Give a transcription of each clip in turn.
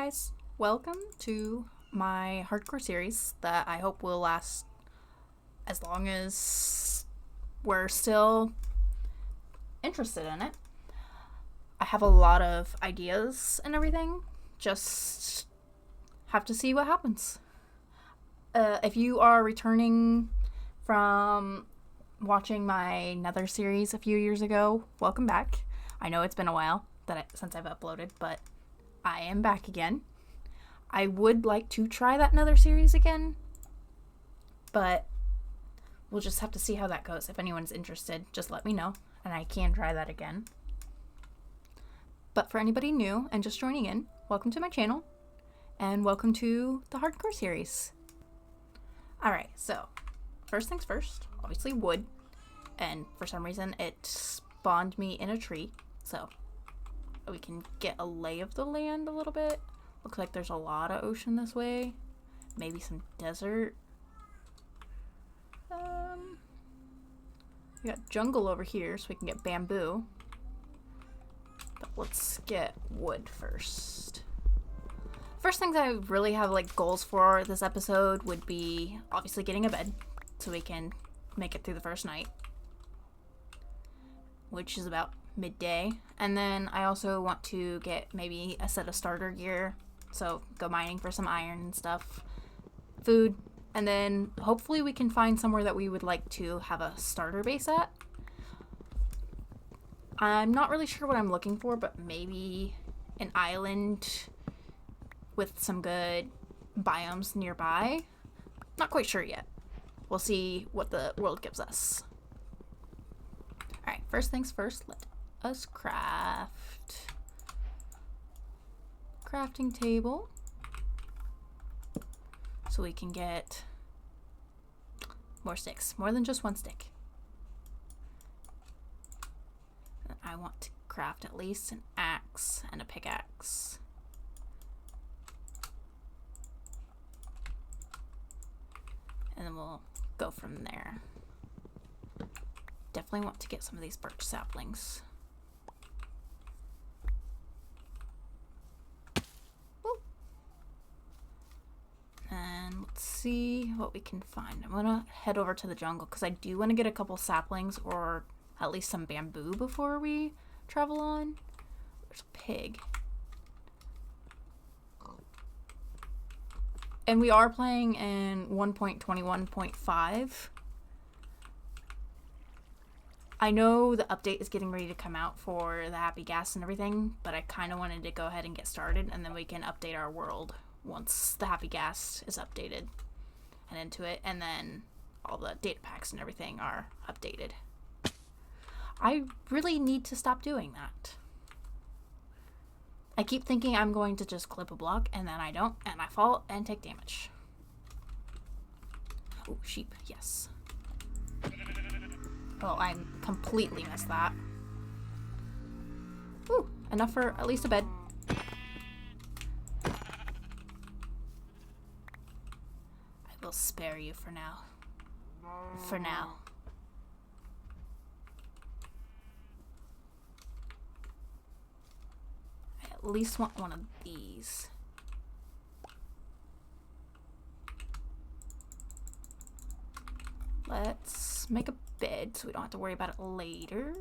guys, welcome to my hardcore series that I hope will last as long as we're still interested in it. I have a lot of ideas and everything, just have to see what happens. If you are returning from watching my Nether series a few years ago, welcome back. I know it's been a while since I've uploaded, but I am back again. I would like to try that Nether series again, but we'll just have to see how that goes. If anyone's interested, just let me know, and I can try that again. But for anybody new and just joining in, welcome to my channel, and welcome to the hardcore series. Alright, so first things first, obviously wood, and for some reason it spawned me in a tree, so we can get a lay of the land a little bit. Looks like there's a lot of ocean this way, maybe some desert. We got jungle over here, so we can get bamboo. But let's get wood first. First things I really have goals for this episode would be obviously getting a bed so we can make it through the first night, which is about midday. And then I also want to get maybe a set of starter gear, so go mining for some iron and stuff, food, and then hopefully we can find somewhere that we would like to have a starter base at. I'm not really sure what I'm looking for, but maybe an island with some good biomes nearby. Not quite sure yet. We'll see what the world gives us. Alright, first things first, let us craft. Crafting table. So we can get more sticks. More than just one stick. I want to craft at least an axe and a pickaxe. And then we'll go from there. Definitely want to get some of these birch saplings. Woo. And let's see what we can find. I'm gonna head over to the jungle because I do want to get a couple saplings or at least some bamboo before we travel on. There's a pig. And we are playing in 1.21.5. I know the update is getting ready to come out for the Happy Gas and everything, but I kind of wanted to go ahead and get started, and then we can update our world once the Happy Gas is updated and into it, and then all the data packs and everything are updated. I really need to stop doing that. I keep thinking I'm going to just clip a block, and then I don't, and I fall and take damage. Oh, sheep, yes. Oh, I completely missed that. Ooh, enough for at least a bed. I will spare you for now. For now. I at least want one of these. Let's make a bed so we don't have to worry about it later.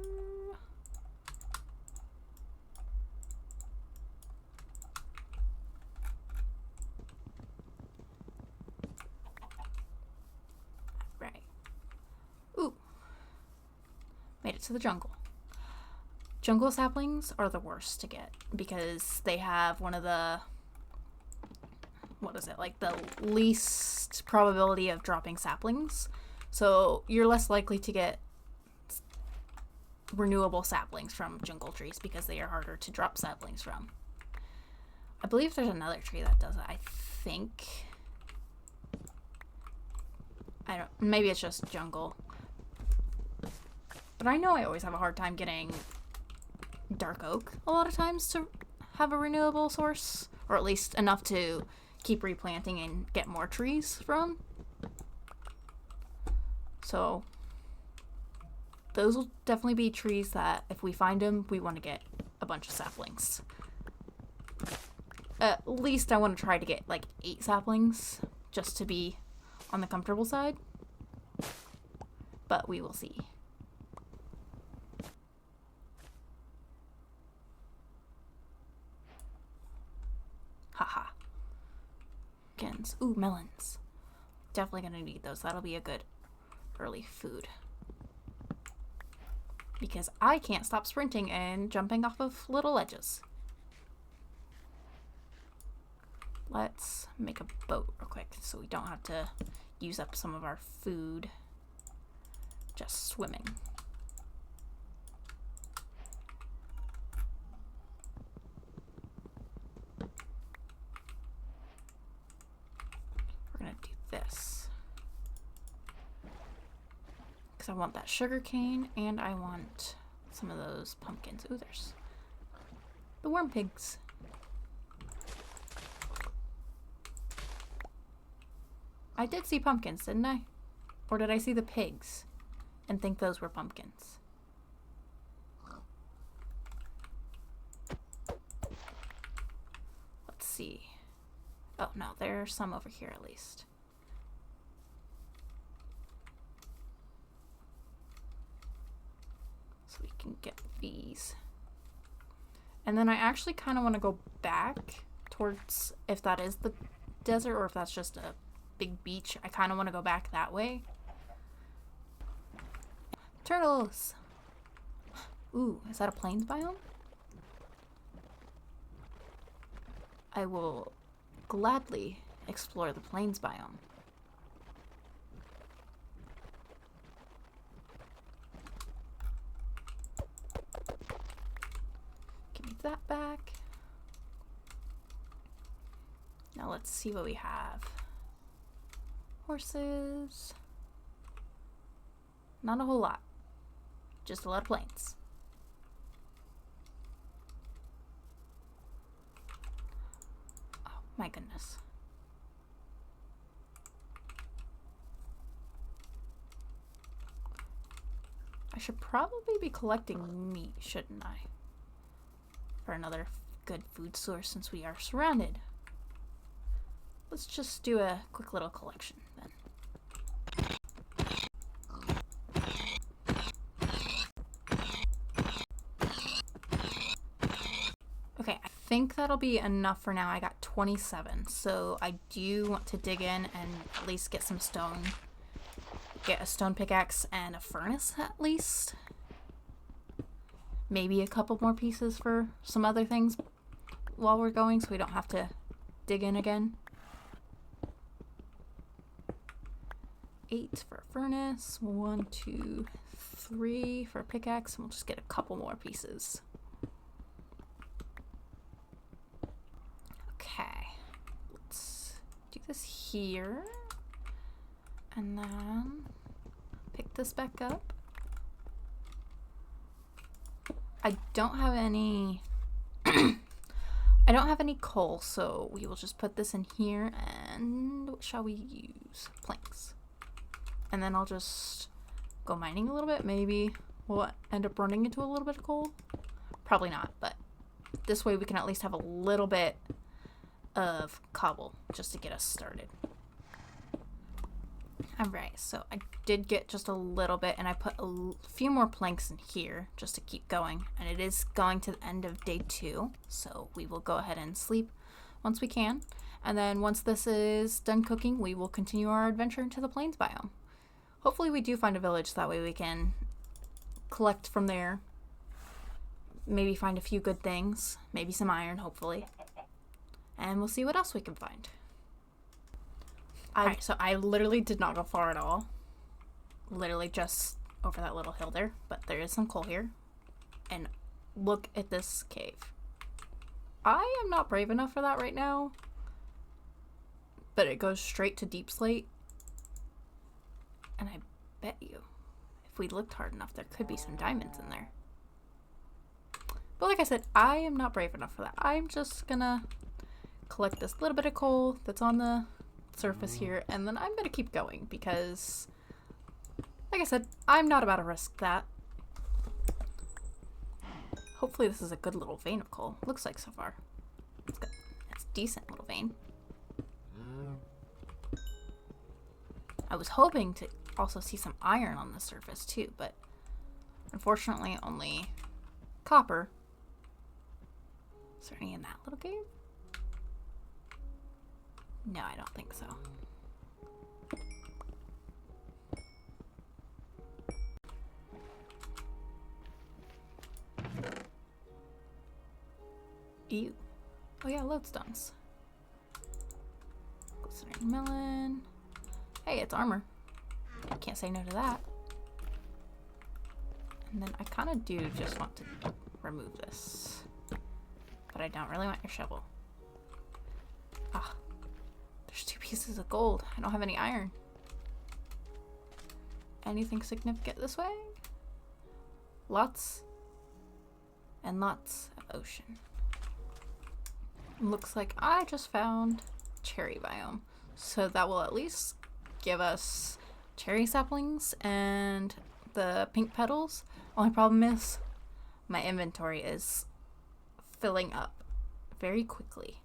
Right. Ooh. Made it to the jungle. Jungle saplings are the worst to get because they have one of the, the least probability of dropping saplings. So you're less likely to get renewable saplings from jungle trees because they are harder to drop saplings from. I believe there's another tree that does it. I think. Maybe it's just jungle. But I know I always have a hard time getting dark oak a lot of times to have a renewable source, or at least enough to keep replanting and get more trees from. So those will definitely be trees that if we find them, we want to get a bunch of saplings. At least I want to try to get like 8 saplings just to be on the comfortable side. But we will see. Haha. Pumpkins. Ooh, melons. Definitely gonna need those. That'll be a good early food. Because I can't stop sprinting and jumping off of little ledges. Let's make a boat real quick so we don't have to use up some of our food just swimming. We're gonna do this because I want that sugar cane and I want some of those pumpkins. Ooh, there's the worm pigs. I did see pumpkins, didn't I? Or did I see the pigs and think those were pumpkins? Let's see. Oh no, there's some over here at least. So we can get these. And then I actually kind of want to go back towards, if that is the desert or if that's just a big beach. I kind of want to go back that way. Turtles! Ooh, is that a plains biome? I will gladly explore the plains biome. Give me that back. Now let's see what we have. Horses. Not a whole lot. Just a lot of plains. Oh my goodness. I should probably be collecting meat, shouldn't I? For another good food source since we are surrounded. Let's just do a quick little collection then. Okay, I think that'll be enough for now. I got 27, so I do want to dig in and at least get some stone. Get a stone pickaxe and a furnace at least. Maybe a couple more pieces for some other things while we're going so we don't have to dig in again. 8 for a furnace, 1, 2, 3 for a pickaxe, and we'll just get a couple more pieces. Okay, let's do this here, and then pick this back up. I don't have any I don't have any coal, so we will just put this in here, and what shall we use? Planks. And then I'll just go mining a little bit. Maybe we'll end up running into a little bit of coal. Probably not, but this way we can at least have a little bit of cobble just to get us started. Alright, so I did get just a little bit, and I put a few more planks in here just to keep going. And it is going to the end of day 2, so we will go ahead and sleep once we can. And then once this is done cooking, we will continue our adventure into the plains biome. Hopefully we do find a village, so that way we can collect from there. Maybe find a few good things. Maybe some iron, hopefully. And we'll see what else we can find. Alright, so I literally did not go far at all. Literally just over that little hill there. But there is some coal here. And look at this cave. I am not brave enough for that right now. But it goes straight to deep slate. And I bet you, if we looked hard enough, there could be some diamonds in there. But like I said, I am not brave enough for that. I'm just gonna collect this little bit of coal that's on the surface here, and then I'm gonna keep going because, like I said, I'm not about to risk that. Hopefully this is a good little vein of coal. Looks like so far. It's good. It's decent little vein. I was hoping to also see some iron on the surface too, but unfortunately only copper. Is there any in that little cave? No, I don't think so. Ew. Oh yeah, lodestones. Glistening melon. Hey, it's armor. I can't say no to that. And then I kind of do just want to remove this. But I don't really want your shovel. Ah, there's 2 pieces of gold. I don't have any iron. Anything significant this way? Lots and lots of ocean. Looks like I just found cherry biome. So that will at least give us cherry saplings and the pink petals. Only problem is my inventory is filling up very quickly.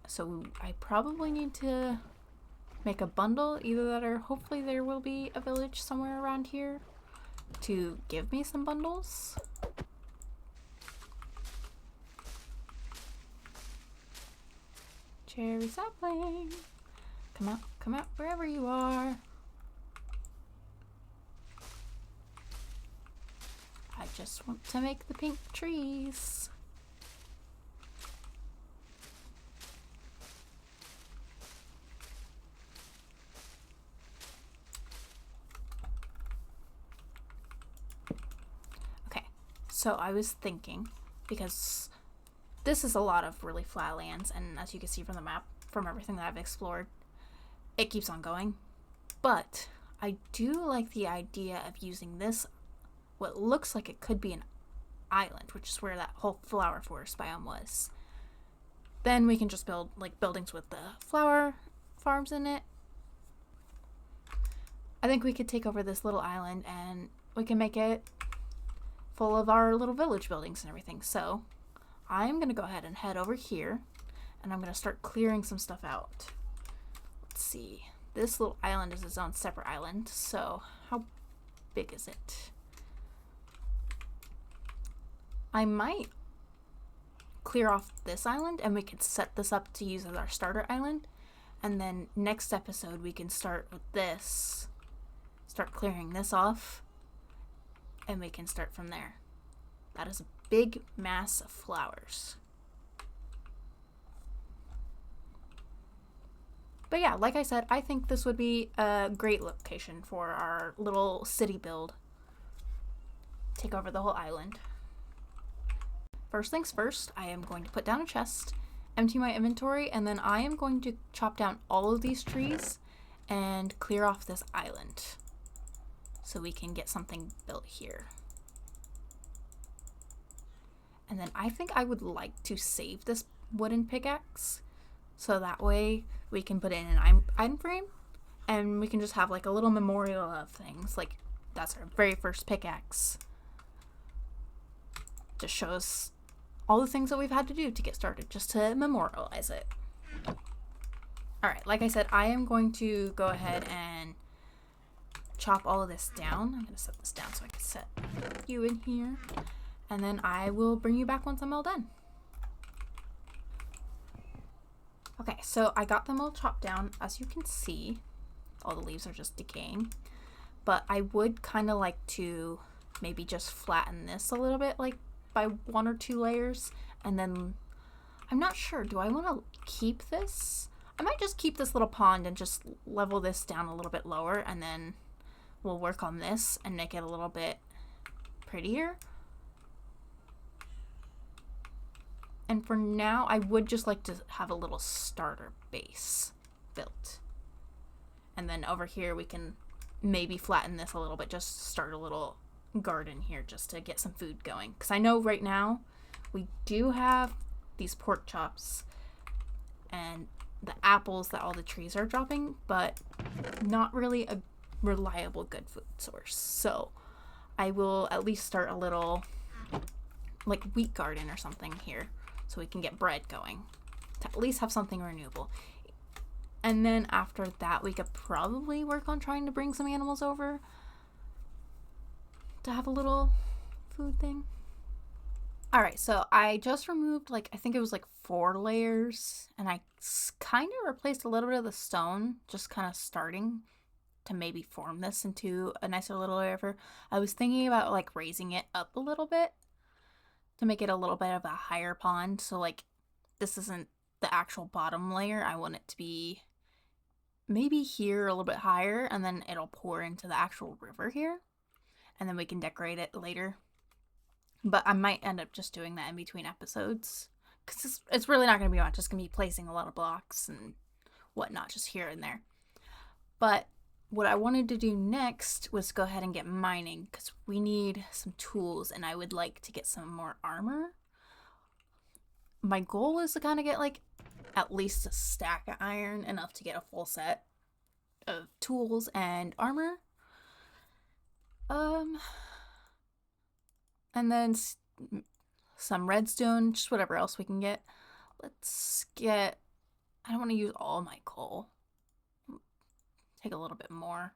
So I probably need to make a bundle, either that or hopefully there will be a village somewhere around here to give me some bundles. Cherry sapling. Come out wherever you are. I just want to make the pink trees. Okay, so I was thinking, because this is a lot of really flat lands, and as you can see from the map, from everything that I've explored, it keeps on going. But I do like the idea of using this, what looks like it could be an island, which is where that whole flower forest biome was. Then we can just build like buildings with the flower farms in it. I think we could take over this little island and we can make it full of our little village buildings and everything. So I'm gonna go ahead and head over here and I'm gonna start clearing some stuff out. Let's see, this little island is its own separate island, so how big is it? I might clear off this island and we could set this up to use as our starter island, and then next episode we can start with this, start clearing this off, and we can start from there. That is a big mass of flowers. But yeah, like I said, I think this would be a great location for our little city build. Take over the whole island. First things first, I am going to put down a chest, empty my inventory, and then I am going to chop down all of these trees and clear off this island so we can get something built here. And then I think I would like to save this wooden pickaxe so that way we can put it in an item frame and we can just have like a little memorial of things. Like, that's our very first pickaxe. Just shows all the things that we've had to do to get started, just to memorialize it. Alright, like I said, I am going to go ahead and chop all of this down. I'm going to set this down so I can set you in here. And then I will bring you back once I'm all done. Okay, so I got them all chopped down. As you can see, all the leaves are just decaying. But I would kind of like to maybe just flatten this a little bit, like by 1 or 2 layers. And then, I'm not sure, do I want to keep this? I might just keep this little pond and just level this down a little bit lower. And then we'll work on this and make it a little bit prettier. And for now, I would just like to have a little starter base built. And then over here, we can maybe flatten this a little bit, just start a little garden here just to get some food going. Because I know right now, we do have these pork chops and the apples that all the trees are dropping, but not really a reliable good food source. So I will at least start a little like wheat garden or something here, so we can get bread going. to at least have something renewable. And then after that, we could probably work on trying to bring some animals over to have a little food thing. Alright, so I just removed, like, I think it was like 4 layers, and I kind of replaced a little bit of the stone, just kind of starting to maybe form this into a nicer little river. I was thinking about, like, raising it up a little bit to make it a little bit of a higher pond, so, like, this isn't the actual bottom layer. I want it to be maybe here a little bit higher, and then it'll pour into the actual river here, and then we can decorate it later. But I might end up just doing that in between episodes, because it's really not going to be much. Just going to be placing a lot of blocks and whatnot just here and there. But what I wanted to do next was go ahead and get mining, because we need some tools, and I would like to get some more armor. My goal is to kind of get, like, at least a stack of iron, enough to get a full set of tools and armor. And then some redstone, just whatever else we can get. Let's get, I don't want to use all my coal. Take a little bit more,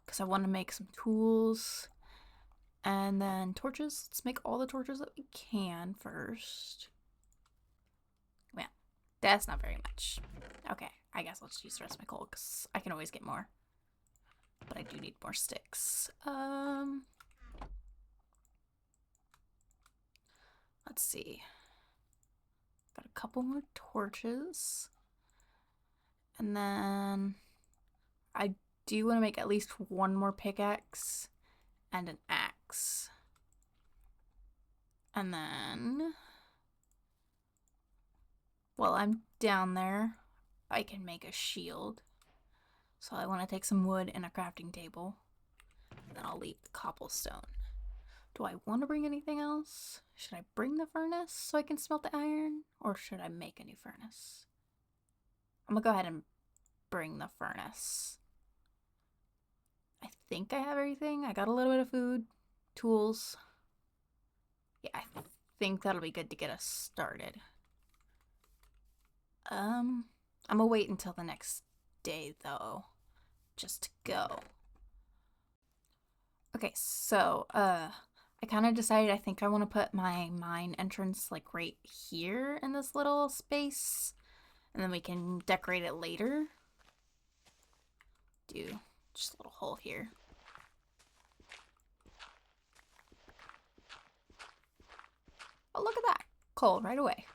because I want to make some tools. And then torches. Let's make all the torches that we can first. Yeah, that's not very much. Okay, I guess let's use the rest of my coal, because I can always get more. But I do need more sticks. Let's see. Got a couple more torches. And then I do want to make at least one more pickaxe and an axe. And then while I'm down there, I can make a shield. So I want to take some wood and a crafting table. And then I'll leave the cobblestone. Do I want to bring anything else? Should I bring the furnace so I can smelt the iron? Or should I make a new furnace? I'm gonna go ahead and bring the furnace. I think I have everything. I got a little bit of food, tools. Yeah, I think that'll be good to get us started. I'm gonna wait until the next day though, just to go. Okay, so I kind of decided I think I want to put my mine entrance like right here in this little space, and then we can decorate it later. Do just a little hole here. Oh, look at that. Coal right away.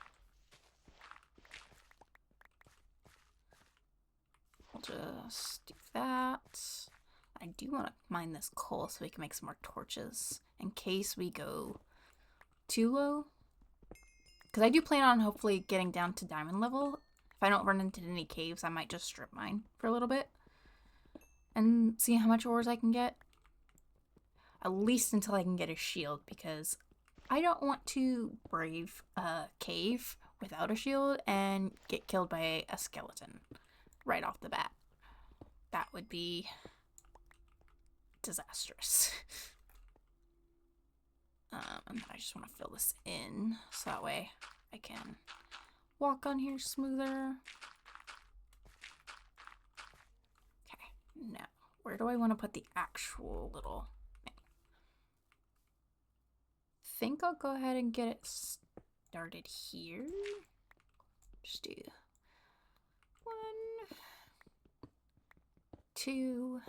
We'll just do that. I do want to mine this coal so we can make some more torches in case we go too low. Because I do plan on hopefully getting down to diamond level. If I don't run into any caves, I might just strip mine for a little bit and see how much ores I can get. At least until I can get a shield, because I don't want to brave a cave without a shield and get killed by a skeleton right off the bat. That would be disastrous. And I just want to fill this in so that way I can walk on here smoother. Okay, now where do I want to put the actual little thing? I think I'll go ahead and get it started here. Just do 1, 2,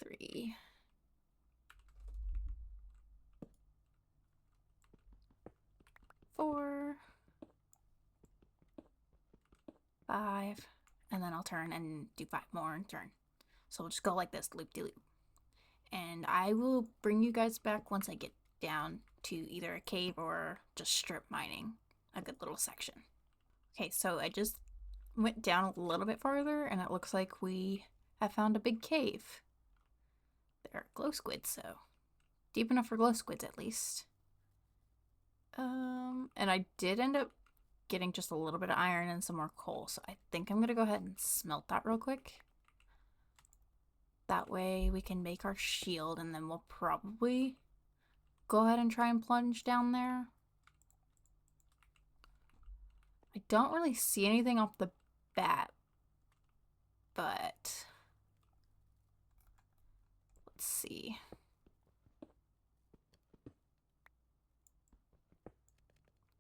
3. 4, 5, and then I'll turn and do 5 more and turn. So we'll just go like this, loop-de-loop. And I will bring you guys back once I get down to either a cave or just strip mining a good little section. Okay, so I just went down a little bit farther, and it looks like we have found a big cave. There are glow squids, so deep enough for glow squids at least. And I did end up getting just a little bit of iron and some more coal, so I think I'm gonna go ahead and smelt that real quick. That way we can make our shield, and then we'll probably go ahead and try and plunge down there. don't really see anything off the bat, but let's see.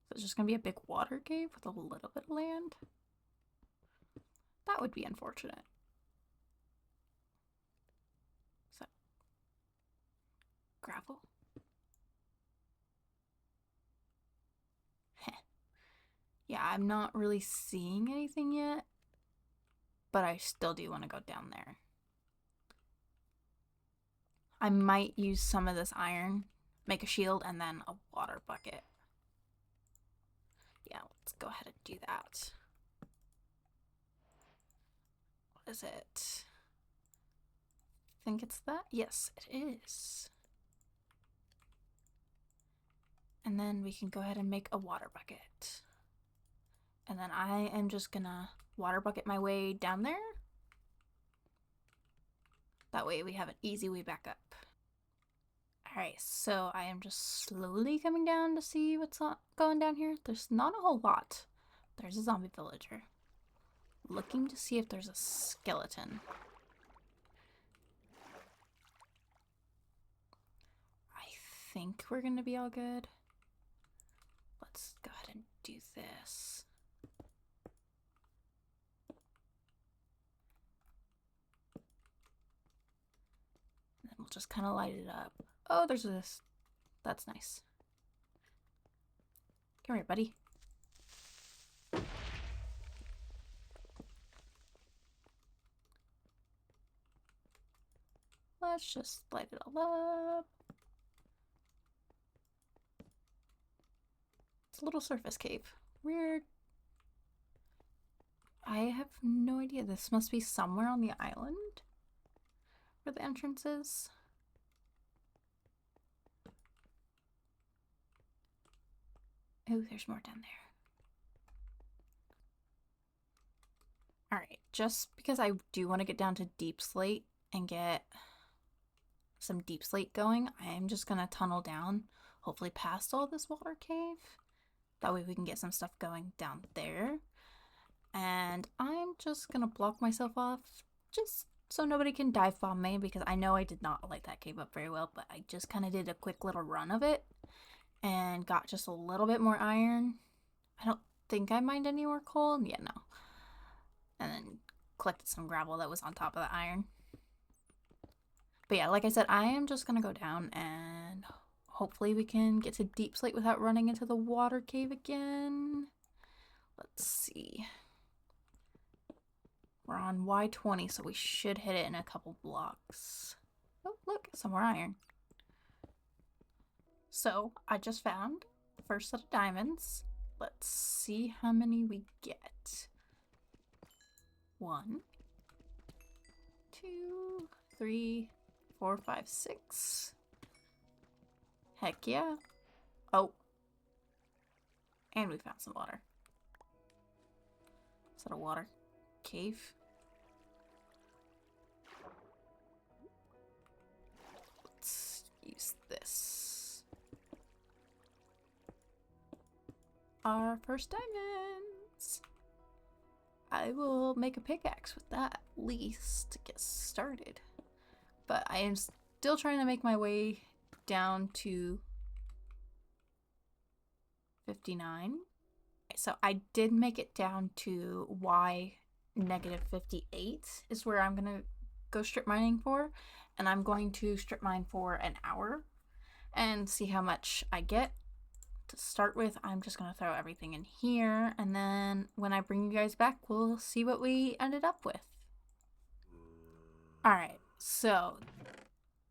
So it's just gonna be a big water cave with a little bit of land. That would be unfortunate. So, gravel. Heh. Yeah, I'm not really seeing anything yet, but I still do want to go down there. I might use some of this iron, make a shield, and then a water bucket. Yeah, let's go ahead and do that. What is it? I think it's that? Yes, it is. And then we can go ahead and make a water bucket. And then I am just gonna water bucket my way down there. That way we have an easy way back up. Alright, so I am just slowly coming down to see what's going down here. There's not a whole lot. There's a zombie villager. Looking to see if there's a skeleton. I think we're gonna be all good. Let's go ahead and do this. And then we'll just kind of light it up. Oh, there's this. That's nice. Come here, buddy. Let's just light it all up. It's a little surface cave. Weird. I have no idea. This must be somewhere on the island where the entrance is. Oh, there's more down there. Alright, just because I do want to get down to deep slate and get some deep slate going, I am just gonna tunnel down, hopefully past all this water cave. That way we can get some stuff going down there. And I'm just gonna block myself off just so nobody can dive bomb me, because I know I did not light that cave up very well, but I just kind of did a quick little run of it and got just a little bit more iron. I don't think I mined any more coal. Yeah, no. And then collected some gravel that was on top of the iron. But yeah, like I said, I am just gonna go down and hopefully we can get to deep slate without running into the water cave again. Let's see. We're on Y20, so we should hit it in a couple blocks. Oh, look, some more iron. So I just found the first set of diamonds. Let's see how many we get. 1, 2, 3, 4, 5, 6. Heck yeah. Oh. And we found some water. Is that a water cave? Let's use this. Our first diamonds. I will make a pickaxe with that at least to get started. But I am still trying to make my way down to 59. So I did make it down to Y -58 is where I'm gonna go strip mining for, and I'm going to strip mine for an hour and see how much I get. To start with, I'm just gonna throw everything in here, and then when I bring you guys back, we'll see what we ended up with. Alright, so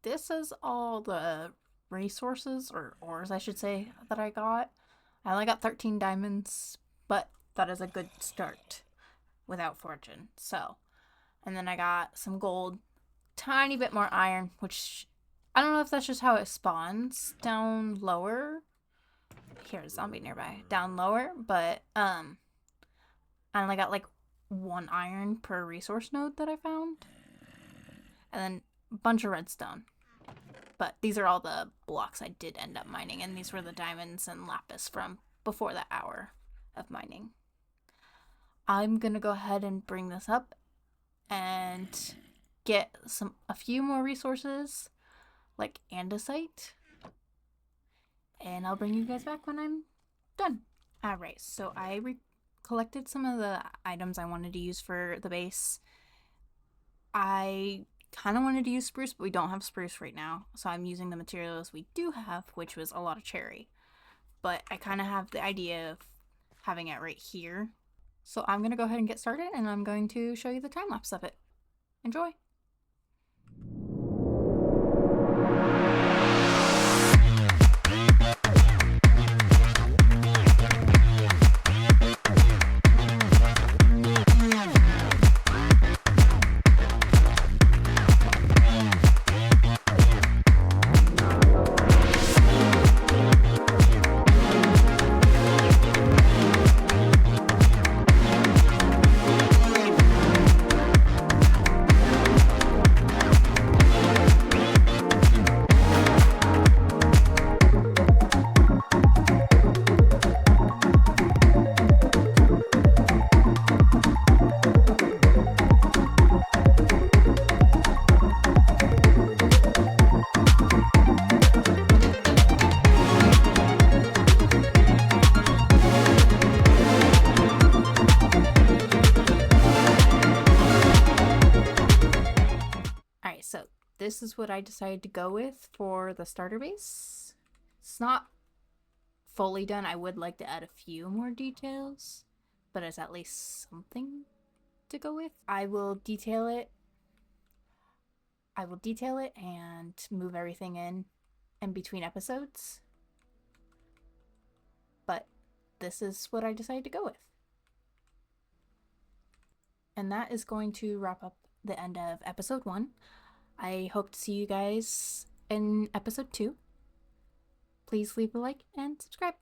this is all the resources, or ores I should say, that I got. I only got 13 diamonds, but that is a good start without fortune. So, and then I got some gold, tiny bit more iron, which I don't know if that's just how it spawns down lower. Here's a zombie nearby. Down lower, but I only got like 1 iron per resource node that I found. And then a bunch of redstone. But these are all the blocks I did end up mining, and these were the diamonds and lapis from before the hour of mining. I'm gonna go ahead and bring this up and get a few more resources like andesite, and I'll bring you guys back when I'm done. Alright, so I collected some of the items I wanted to use for the base. I kind of wanted to use spruce, but we don't have spruce right now, so I'm using the materials we do have, which was a lot of cherry. But I kind of have the idea of having it right here. So I'm going to go ahead and get started, and I'm going to show you the time lapse of it. Enjoy! Alright, so this is what I decided to go with for the starter base. It's not fully done. I would like to add a few more details, but it's at least something to go with. I will detail it and move everything in between episodes. But this is what I decided to go with. And that is going to wrap up the end of episode 1. I hope to see you guys in episode 2. Please leave a like and subscribe.